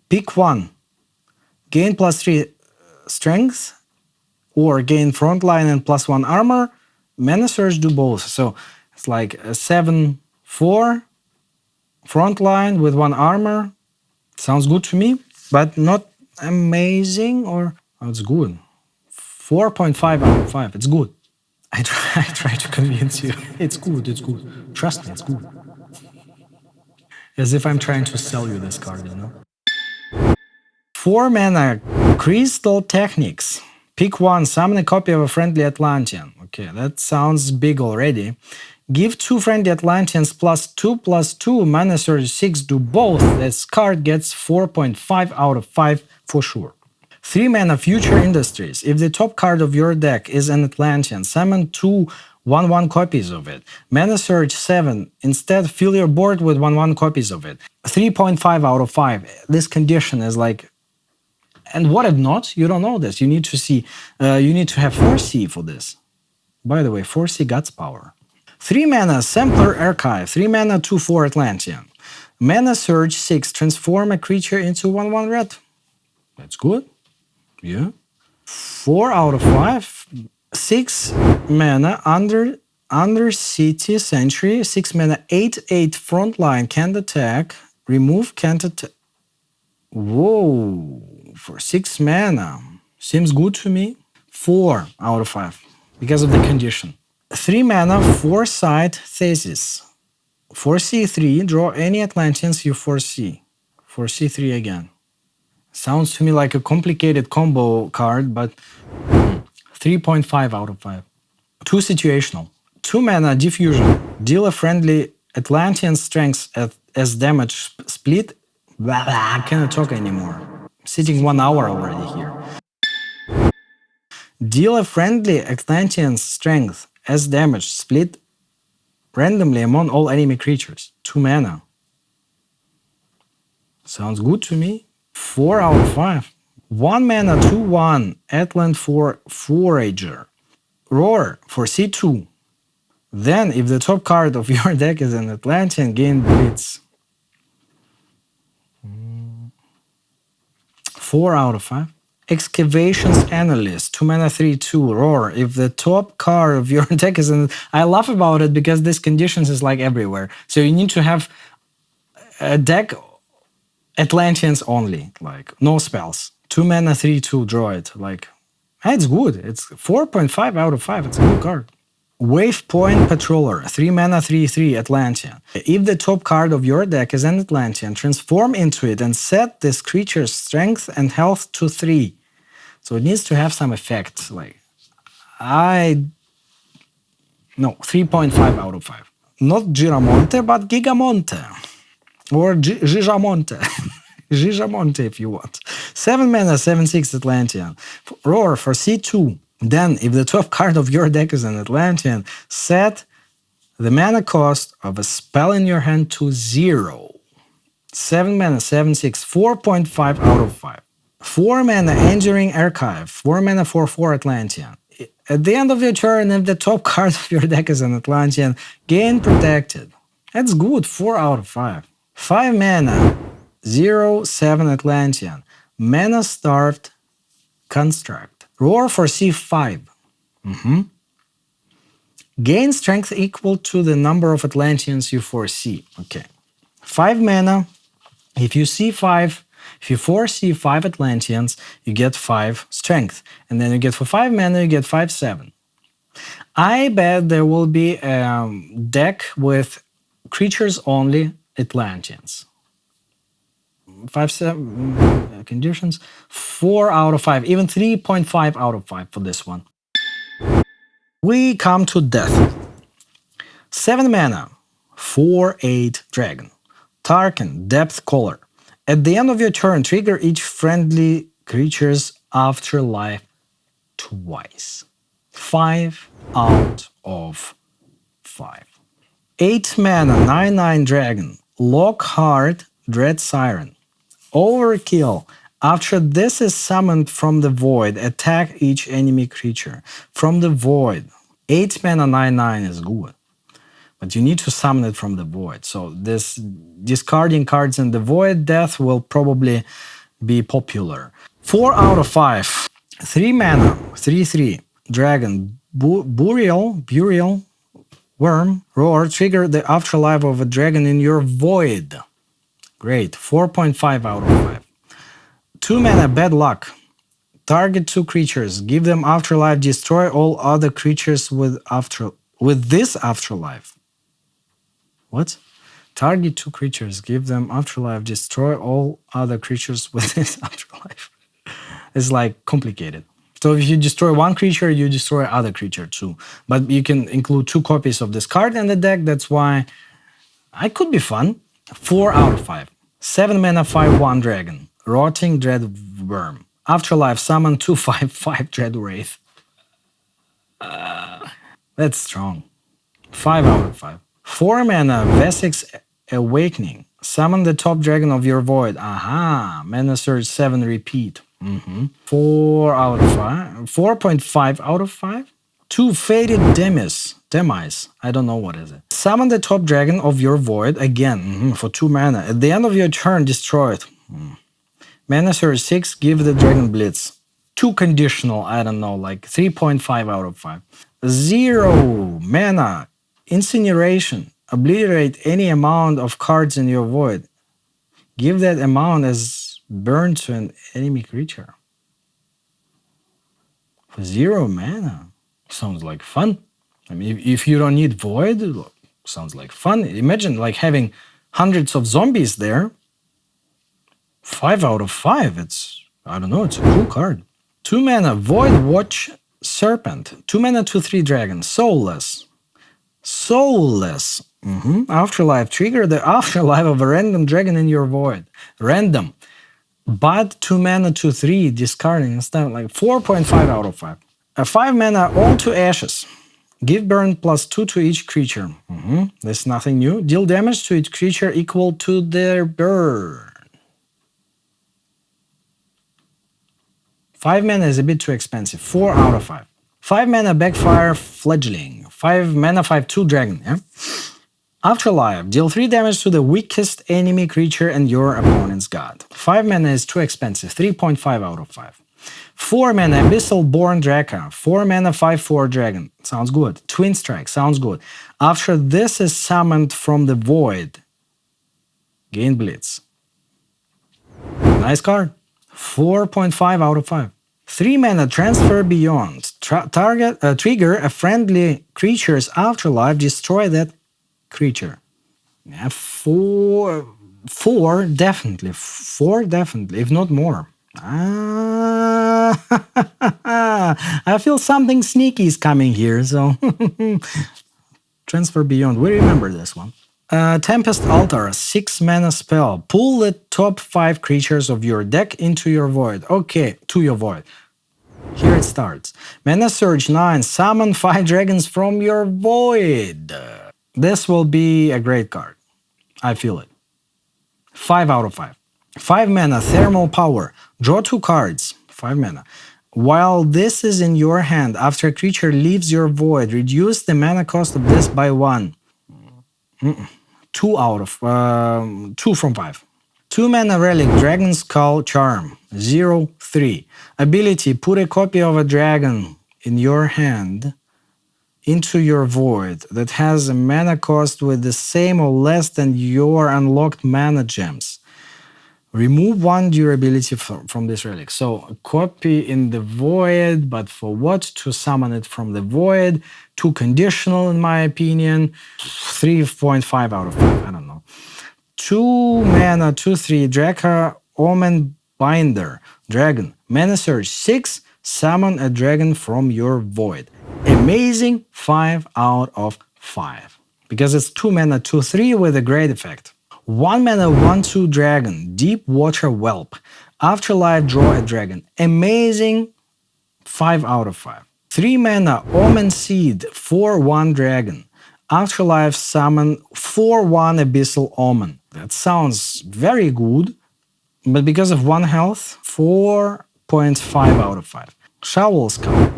pick one. Gain +3 strength or gain frontline and +1 armor. Mana Surge do both. So it's like a 7/4 frontline with 1 armor. Sounds good to me, but not amazing, or it's good. 4.5 out of 5. It's good. I try to convince you. It's good. It's good. Trust me, it's good. As if I'm trying to sell you this card, you know? 4 mana Crystal Techniques. Pick one, summon a copy of a friendly Atlantean. Okay, that sounds big already. Give 2 friendly Atlanteans +2/+2, mana surge 6, do both. This card gets 4.5 out of 5 for sure. 3 mana Future Industries. If the top card of your deck is an Atlantean, summon 2 1/1 copies of it. Mana Surge 7. Instead, fill your board with 1/1 copies of it. 3.5 out of 5. This condition is like... And what if not? You don't know this. You need to see. You need to have 4C for this. By the way, 4C Gods Power. 3 mana Sampler Archive. 3 mana 2/4 Atlantean. Mana Surge 6. Transform a creature into 1/1 red. That's good. Yeah. 4 out of 5. 6 mana Under City Sentry. 6 mana 8/8 Frontline can't attack. Remove can't attack. Whoa. For 6 mana. Seems good to me. 4 out of 5. Because of the condition. 3 mana Foresight Thesis. 4/3. Draw any Atlanteans you foresee. 4/3 again. Sounds to me like a complicated combo card, but 3.5 out of 5. 2 situational. 2 mana Diffusion. Deal a friendly Atlantean strength as damage split. Blah, blah, I cannot talk anymore. Sitting 1 hour already here. Deal a friendly Atlantean strength as damage split randomly among all enemy creatures. 2 mana. Sounds good to me. 4 out of 5. 1 mana 2/1 Atlant Forager. Roar for C2. Then, if the top card of your deck is an Atlantean, gain Blitz. 4 out of 5. Excavations Analyst. 2 mana 3/2. Roar. If the top card of your deck is an... I laugh about it because this conditions is like everywhere. So you need to have a deck Atlanteans only. Like, no spells. 2 mana 3/2. Draw it. Like, it's good. It's 4.5 out of 5. It's a good card. Wavepoint Patroller. 3 mana 3/3 Atlantean. If the top card of your deck is an Atlantean, transform into it and set this creature's strength and health to 3. So it needs to have some effect. Like, 3.5 out of 5. Not Giramonte, but Gigamonte. Or Gijamonte. Gijamonte if you want. 7 mana 7/6 Atlantean. Roar for C2. Then, if the top card of your deck is an Atlantean, set the mana cost of a spell in your hand to 0. 7 mana 7/6, 4.5 out of 5. 4 mana Enduring Archive. 4 mana 4/4 Atlantean. At the end of your turn, if the top card of your deck is an Atlantean, gain Protected. That's good. 4 out of 5. 5 mana 0/7 Atlantean. Mana Starved Construct. Roar for C5. Gain strength equal to the number of Atlanteans you foresee. Okay. 5 mana. If you see 5, If you foresee 5 Atlanteans, you get 5 strength. And then you get for 5 mana, you get 5/7. I bet there will be a deck with creatures only Atlanteans. 5/7 conditions, 4 out of 5, even 3.5 out of 5 for this one. We come to death. 7 mana, 4/8 dragon. Tarkin, Depth Caller. At the end of your turn, trigger each friendly creature's afterlife twice. 5 out of 5. 8 mana, 9/9 dragon. Lockhart, Dread Siren. Overkill. After this is summoned from the void, attack each enemy creature. From the void. 8 mana, 9/9 is good. But you need to summon it from the void. So this discarding cards in the void death will probably be popular. 4 out of 5. 3 mana, 3/3. Dragon. Burial. Worm. Roar. Trigger the afterlife of a dragon in your void. Great. 4.5 out of 5. 2 mana, Bad Luck. Target 2 creatures. Give them afterlife. Destroy all other creatures with this afterlife. What? Target 2 creatures. Give them afterlife. Destroy all other creatures with this afterlife. It's like complicated. So if you destroy one creature, you destroy other creature too. But you can include 2 copies of this card in the deck. That's why it could be fun. 4 out of 5. 7 mana, 5/1 dragon. Rotting Dread Worm. Afterlife, summon 2/5/5 Dread Wraith. That's strong. 5 out of 5. 4 mana, Vesix Awakening. Summon the top dragon of your void. Aha! Mana Surge 7 repeat. 4 out of 5. 4.5 out of 5. 2 Faded Demise. I don't know what is it. Summon the top dragon of your void again for 2 mana. At the end of your turn, destroy it. Mana Surge 6, give the dragon blitz. 2 conditional, I don't know, like 3.5 out of 5. 0 mana, Incineration. Obliterate any amount of cards in your void. Give that amount as burn to an enemy creature. For 0 mana. Sounds like fun. I mean, if you don't need void, sounds like fun. Imagine like having hundreds of zombies there. 5 out of 5. It's, I don't know, it's a cool card. 2 mana, Void Watch Serpent. 2 mana, 2/3 dragon. Soulless. Afterlife. Trigger the afterlife of a random dragon in your void. Random. But 2 mana, 2/3 discarding and stuff like 4.5 out of 5. A 5 mana, All to Ashes. Give burn +2 to each creature. That's nothing new. Deal damage to each creature equal to their burn. 5 mana is a bit too expensive. 4 out of 5. 5 mana, Backfire Fledgling. 5 mana, 5/2 dragon. Yeah? Afterlife. Deal 3 damage to the weakest enemy creature and your opponent's god. 5 mana is too expensive. 3.5 out of 5. 4 mana, Abyssal Born Draka. 4 mana, 5/4 dragon. Sounds good. Twin Strike. Sounds good. After this is summoned from the void, gain Blitz. Nice card. 4.5 out of 5. 3 mana, Transfer Beyond. Trigger a friendly creature's afterlife. Destroy that creature. Yeah, 4 definitely. 4 definitely, if not more. I feel something sneaky is coming here, so Transfer Beyond. We remember this one. Tempest Altar, 6 mana spell. Pull the top 5 creatures of your deck into your void. Okay, to your void. Here it starts. Mana Surge 9, summon 5 dragons from your void. This will be a great card. I feel it. 5 out of 5. 5 mana, Thermal Power. Draw 2 cards. 5 mana. While this is in your hand, after a creature leaves your void, reduce the mana cost of this by 1. 2 from 5. 2 mana Relic, Dragon Skull Charm. 0/3. Ability, put a copy of a dragon in your hand into your void that has a mana cost with the same or less than your unlocked mana gems. Remove one durability from this relic. So copy in the void, but for what? To summon it from the void. Too conditional in my opinion. 3.5 out of 5, I don't know. 2 mana, 2/3 Draka Omen Binder Dragon. Mana search 6, summon a dragon from your void. Amazing, 5 out of 5. Because it's 2 mana, 2/3 with a great effect. 1 mana, 1/2 dragon, Deep Water Whelp. Afterlife, draw a dragon. Amazing, 5 out of 5. 3 mana, Omen Seed, 4/1 dragon. Afterlife, summon 4/1 Abyssal Omen. That sounds very good, but because of 1 health, 4.5 out of 5. Shovel Skull.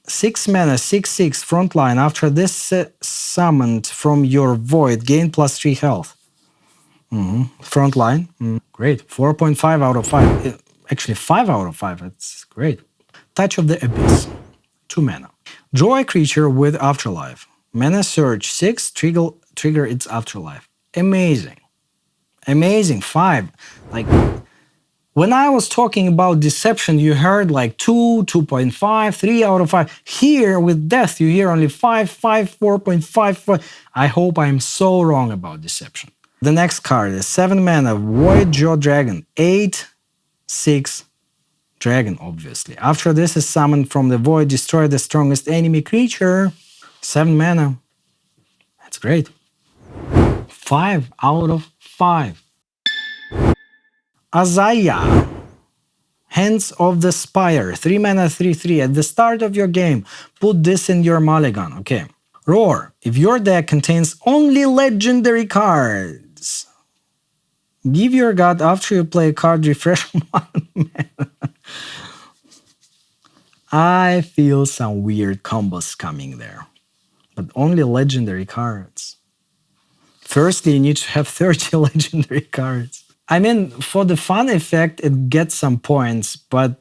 6 mana, 6/6 frontline. After this summoned from your void, gain +3 health. Frontline. Great. 4.5 out of 5. Actually, 5 out of 5. It's great. Touch of the Abyss. 2 mana. Draw a creature with Afterlife. Mana search 6, trigger its Afterlife. Amazing. Amazing. 5. Like, when I was talking about Deception, you heard like 2, 2.5, 3 out of 5. Here with Death, you hear only 5, 5, 4.5. I hope I'm so wrong about Deception. The next card is 7 mana, Void Jaw Dragon, 8/6 dragon, obviously. After this is summoned from the void, destroy the strongest enemy creature. 7 mana. That's great. 5 out of 5. Azaya. Hands of the Spire. 3 mana, 3/3. At the start of your game, put this in your mulligan. Okay. Roar. If your deck contains only legendary cards, give your god after you play a card, refresh 1 mana. I feel some weird combos coming there. But only legendary cards. Firstly, you need to have 30 legendary cards. I mean, for the fun effect, it gets some points, but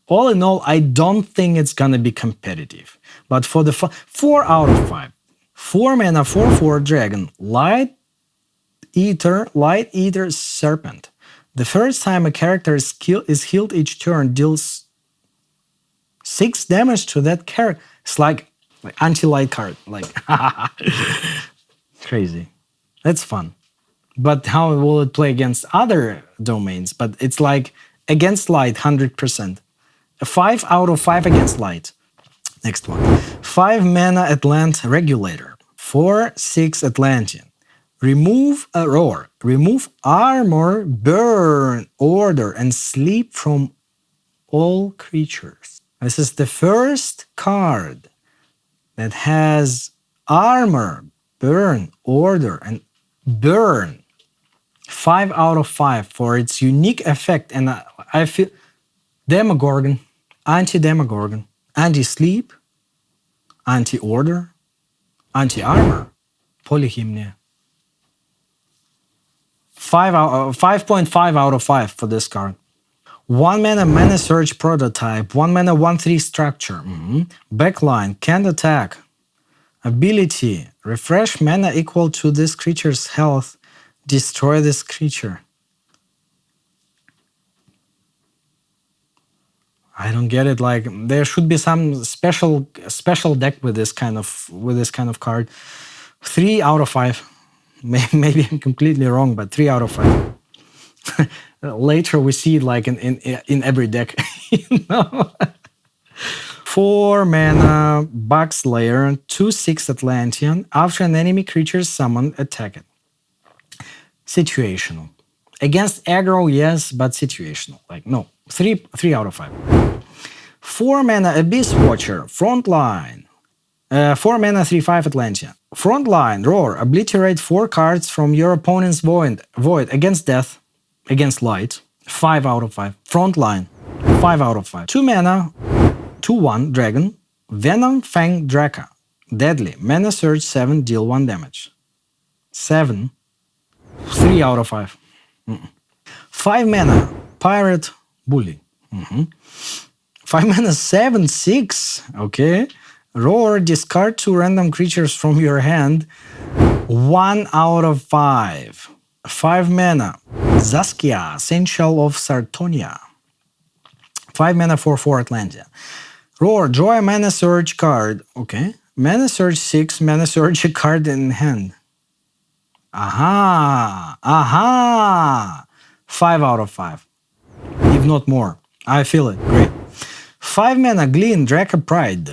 all in all, I don't think it's gonna be competitive. But for the 4 out of 5. 4 mana, 4/4 dragon, Light Eater Serpent. The first time a character is healed each turn, deals 6 damage to that character. It's like anti-light card. Like, crazy. That's fun. But how will it play against other domains? But it's like against light, 100%. 5 out of 5 against light. Next one. 5 mana Atlant Regulator. 4/6 Atlantean. Remove a roar. Remove armor, burn, order, and sleep from all creatures. This is the first card that has armor, burn, order, and burn. 5 out of 5 for its unique effect. And I feel Demogorgon, anti-Demogorgon, anti-sleep, anti-order, anti-armor, polyhymnia. 5.5 out of 5 for this card. 1 mana search prototype, 1 mana 1/3 structure. Backline, can't attack. Ability, refresh mana equal to this creature's health. Destroy this creature. I don't get it. Like, there should be some special deck with this kind of card. 3 out of 5. Maybe I'm completely wrong, but 3 out of 5. Later we see it like in every deck. You know? 4 mana Bug Slayer, 2/6 Atlantean. After an enemy creature is summoned, attack it. Situational. Against aggro, yes, but situational. Like, no. 3 out of 5. 4 mana Abyss Watcher, frontline. 4 mana 3/5 Atlantean. Frontline, roar, obliterate 4 cards from your opponent's void against death, against light. 5 out of 5. Frontline, 5 out of 5. 2 mana, 2/1 dragon, Venom Fang Draka. Deadly, mana search 7, deal 1 damage. 7. 3 out of 5. 5 mana, Pirate Bully. 5 mana, 7/6. Okay. Roar, discard 2 random creatures from your hand. 1 out of 5. 5 mana, Zaskia, Essential of Sartonia. 5 mana for 4 Atlantia. Roar, draw a mana search card. Okay. Mana search 6, mana search a card in hand. Aha! Aha! 5 out of 5. If not more. I feel it. Great. 5 mana, Glean, Draka Pride.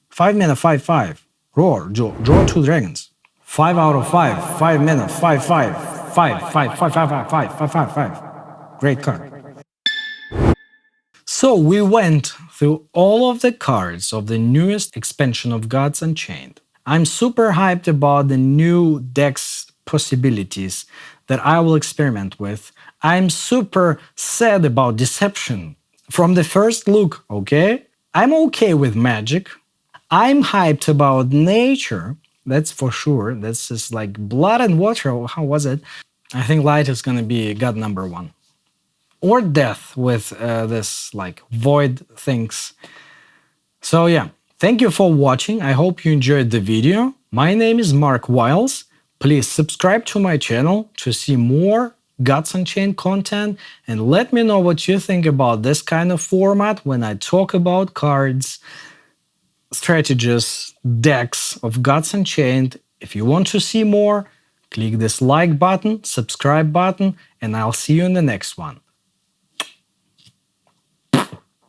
5 mana, 5/5. Roar, draw 2 dragons. 5 out of 5. 5 mana, 5/5. 5, 5, 5, 5, 5, 5, 5, 5, 5. Great card. So we went through all of the cards of the newest expansion of Gods Unchained. I'm super hyped about the new decks possibilities that I will experiment with. I'm super sad about Deception from the first look, okay? I'm okay with Magic. I'm hyped about Nature, that's for sure. That's just like Blood and Water, how was it? I think Light is gonna be God number 1. Or Death with this like void things. So yeah, thank you for watching. I hope you enjoyed the video. My name is Mark Wiles. Please subscribe to my channel to see more Gods Unchained content and let me know what you think about this kind of format when I talk about cards, strategies, decks of Gods Unchained. If you want to see more, click this like button, subscribe button, and I'll see you in the next one.